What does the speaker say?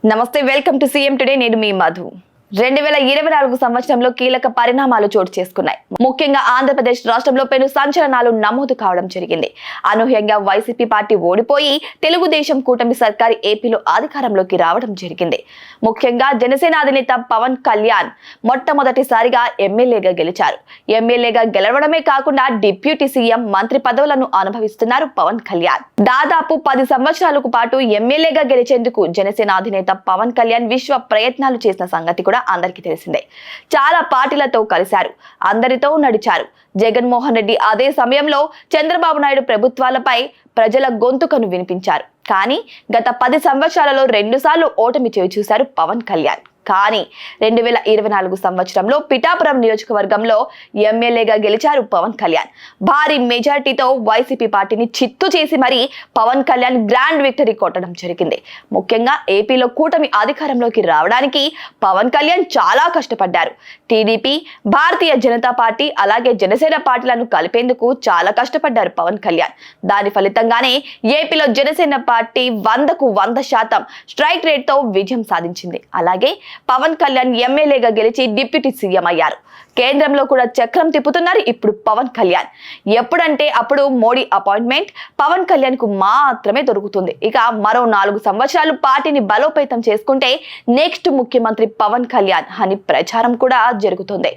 నమస్తే, welcome to CM today. నేను మీ మధు. 2024 సంవత్సరంలో కీలక పరిణామాలు చోటు చేసుకున్నాయి. ముఖ్యంగా ఆంధ్రప్రదేశ్ రాష్ట్రంలో పెను సంచలనాలు నమోదు కావడం జరిగింది. అనూహ్యంగా వైసీపీ పార్టీ ఓడిపోయి తెలుగుదేశం కూటమి సర్కారు ఏపీలో అధికారంలోకి రావడం జరిగింది. ముఖ్యంగా జనసేన అధినేత పవన్ కళ్యాణ్ మొట్టమొదటిసారిగా ఎమ్మెల్యేగా గెలిచారు. ఎమ్మెల్యేగా గెలవడమే కాకుండా డిప్యూటీ సీఎం, మంత్రి పదవులను అనుభవిస్తున్నారు పవన్ కళ్యాణ్. దాదాపు 10 సంవత్సరాలకు పాటు ఎమ్మెల్యేగా గెలిచేందుకు జనసేన అధినేత పవన్ కళ్యాణ్ విశ్వ ప్రయత్నాలు చేసిన సంగతి కూడా అందరికీ తెలిసిందే. చాలా పార్టీలతో కలిశారు, అందరితో నడిచారు. జగన్మోహన్ రెడ్డి అదే సమయంలో చంద్రబాబు నాయుడు ప్రభుత్వాలపై ప్రజల గొంతుకను వినిపించారు. కానీ గత 10 సంవత్సరాలలో 2 సార్లు ఓటమి చవిచూశారు పవన్ కళ్యాణ్. కానీ 2024 సంవత్సరంలో పిఠాపురం నియోజకవర్గంలో ఎమ్మెల్యేగా గెలిచారు పవన్ కళ్యాణ్. భారీ మెజార్టీతో వైసీపీ పార్టీని చిత్తు చేసి మరీ పవన్ కళ్యాణ్ గ్రాండ్ విక్టరీ కొట్టడం జరిగింది. ముఖ్యంగా ఏపీలో కూటమి అధికారంలోకి రావడానికి పవన్ కళ్యాణ్ చాలా కష్టపడ్డారు. టీడీపీ, భారతీయ జనతా పార్టీ అలాగే జనసేన పార్టీలను కలిపేందుకు చాలా కష్టపడ్డారు పవన్ కళ్యాణ్. దాని ఫలితంగానే ఏపీలో జనసేన పార్టీ 100కు 100% స్ట్రైక్ రేట్ తో విజయం సాధించింది. అలాగే పవన్ కళ్యాణ్ ఎమ్మెల్యేగా గెలిచి డిప్యూటీ సీఎం అయ్యారు. కేంద్రంలో కూడా చక్రం తిప్పుతున్నారు ఇప్పుడు పవన్ కళ్యాణ్. ఎప్పుడంటే అప్పుడు మోడీ అపాయింట్మెంట్ పవన్ కళ్యాణ్ కు మాత్రమే దొరుకుతుంది. ఇక మరో 4 సంవత్సరాలు పార్టీని బలోపేతం చేసుకుంటే నెక్స్ట్ ముఖ్యమంత్రి పవన్ కళ్యాణ్ అని ప్రచారం కూడా జరుగుతుంది.